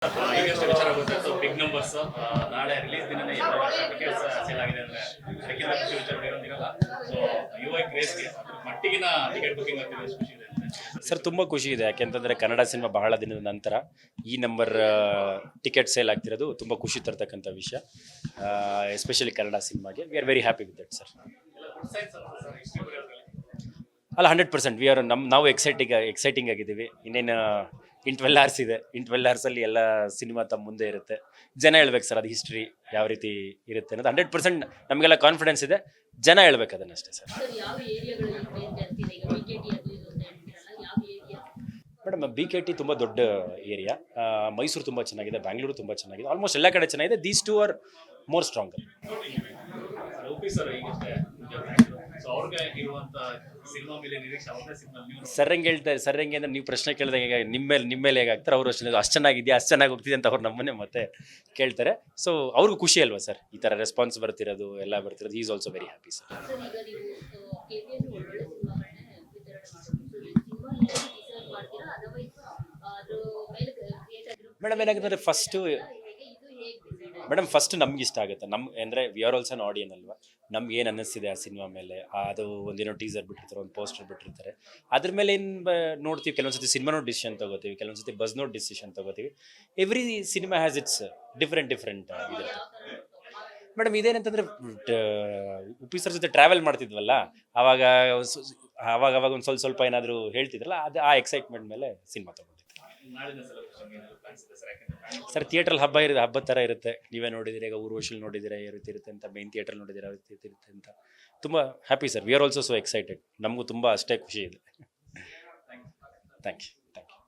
ಈಗಷ್ಟೇ ವಿಚಾರ ಗೊತ್ತಾಯ್ತು ಬಿಗ್ ನಂಬರ್ಸ್ ನಾಳೆ ರಿಲೀಸ್ ದಿನನೇ ಟಿಕೆಟ್ಸ್ ಸೇಲ್ ಆಗಿದೆ ಅಂದ್ರೆ ಅದಕ್ಕಿಂತ ಖುಷಿ ವಿಚಾರ ಇರೋದಿರಲ್ಲ. ಸೊ ಯುವ ಕ್ರೇಜ್ಗೆ ಮಟ್ಟಿಗಿನ ಟಿಕೆಟ್ ಬುಕಿಂಗ್ ಆಗ್ತಿದೆ, ಎಷ್ಟು ಖುಷಿ ಇದೆ ಸರ್? ತುಂಬ ಖುಷಿ ಇದೆ, ಯಾಕೆಂತಂದರೆ ಕನ್ನಡ ಸಿನಿಮಾ ಬಹಳ ದಿನದ ನಂತರ ಈ ನಂಬರ್ ಟಿಕೆಟ್ ಸೇಲ್ ಆಗ್ತಿರೋದು ತುಂಬ ಖುಷಿ ತರ್ತಕ್ಕಂಥ ವಿಷಯ, ಎಸ್ಪೆಷಲಿ ಕನ್ನಡ ಸಿನಿಮಾಗೆ. We are very happy with that sir. ಅಲ್ಲ, 100% ವಿ ಆರ್ ನಾವು ಎಕ್ಸೈಟಿಂಗ್ ಆಗಿದ್ದೀವಿ. ಇನ್ನೇನು ಇನ್ 12 hours ಇದೆ. ಇನ್ 12 hoursಲ್ಲಿ ಎಲ್ಲ ಸಿನಿಮಾ ತಮ್ಮ ಮುಂದೆ ಇರುತ್ತೆ. ಜನ ಹೇಳ್ಬೇಕು ಸರ್ ಅದು ಹಿಸ್ಟ್ರಿ ಯಾವ ರೀತಿ ಇರುತ್ತೆ ಅನ್ನೋದು. 100% ನಮಗೆಲ್ಲ ಕಾನ್ಫಿಡೆನ್ಸ್ ಇದೆ, ಜನ ಹೇಳ್ಬೇಕು ಅದನ್ನಷ್ಟೇ ಸರ್. ಮೇಡಮ್, BKT ತುಂಬ ದೊಡ್ಡ ಏರಿಯಾ, ಮೈಸೂರು ತುಂಬ ಚೆನ್ನಾಗಿದೆ, ಬ್ಯಾಂಗ್ಳೂರು ತುಂಬ ಚೆನ್ನಾಗಿದೆ, ಆಲ್ಮೋಸ್ಟ್ ಎಲ್ಲ ಕಡೆ ಚೆನ್ನಾಗಿದೆ. These two are more stronger. Sir ಹೆಂಗೆ ಹೇಳ್ತಾರೆ, ಸರ್ ಹೆಂಗೆ ಅಂದ್ರೆ ನೀವು ಪ್ರಶ್ನೆ ಕೇಳಿದಾಗ ನಿಮ್ಮ ಮೇಲೆ ಹೇಗಾಗ್ತಾರೆ, ಅವರು ಅಷ್ಟು ಚೆನ್ನಾಗಿದೆಯಾ, ಅಷ್ಟು ಚೆನ್ನಾಗಿ ಹೋಗ್ತಿದೆ ಅಂತ ಅವ್ರು ನಮ್ಮನ್ನೇ ಮತ್ತೆ ಕೇಳ್ತಾರೆ. ಸೊ ಅವ್ರಿಗೂ ಖುಷಿ ಅಲ್ವಾ ಸರ್, ಈ ಥರ ರೆಸ್ಪಾನ್ಸ್ ಬರ್ತಿರೋದು ಎಲ್ಲ ಬರ್ತಿರೋದು. Is also very happy sir. Madam ಏನಾಗುತ್ತೆ ಫಸ್ಟ್ ನಮ್ಗೆ ಇಷ್ಟ ಆಗುತ್ತೆ. ಅಂದರೆ we are also an audience ಅಲ್ವಾ, ನಮ್ಗೆ ಏನು ಅನ್ನಿಸ್ತಿದೆ ಆ ಸಿನಿಮಾ ಮೇಲೆ, ಅದು ಒಂದೇನೋ ಟೀಸರ್ ಬಿಟ್ಟಿರ್ತಾರೆ, ಒಂದು ಪೋಸ್ಟರ್ ಬಿಟ್ಟಿರ್ತಾರೆ, ಅದ್ರ ಮೇಲೆ ಏನು ನೋಡ್ತೀವಿ. ಕೆಲವೊಂದ್ಸತಿ ಸಿನಿಮಾನೋ ಡಿಸಿಷನ್ ತೊಗೋತೀವಿ, ಕೆಲವೊಂದ್ಸತಿ ಬಸ್ನೋ ಡಿಸಿಷನ್ ತೊಗೋತೀವಿ. Every cinema has its different ಇದಿರುತ್ತೆ. ಮೇಡಮ್ ಇದೇನಂತಂದರೆ ಉಪ್ಪಿ ಸರ್ ಜೊತೆ ಟ್ರಾವೆಲ್ ಮಾಡ್ತಿದ್ವಲ್ಲ, ಆವಾಗ ಒಂದು ಸ್ವಲ್ಪ ಏನಾದರೂ ಹೇಳ್ತಿದ್ರಲ್ಲ, ಅದು ಆ ಎಕ್ಸೈಟ್ಮೆಂಟ್ ಮೇಲೆ ಸಿನಿಮಾ ತೊಗೊಂಡಿದ್ದೆ ಸರ್. ಥಿಯೇಟ್ರಲ್ಲಿ ಹಬ್ಬದ ಥರ ಇರುತ್ತೆ. ನೀವೇ ನೋಡಿದ್ದೀರಿ, ಈಗ ಊರ್ವಶಿಲ್ ನೋಡಿದ್ದೀರಾ ಯಾವ ರೀತಿ ಇರುತ್ತೆ ಅಂತ, ಮೇನ್ ಥಿಯೇಟ್ರ್ ನೋಡಿದ್ದೀರಾ ಯಾವ ರೀತಿ ಇರುತ್ತೆ ಅಂತ. ತುಂಬ happy sir. We are also so excited. ನಮಗೂ ತುಂಬ ಅಷ್ಟೇ ಖುಷಿ ಇದೆ. Thank you.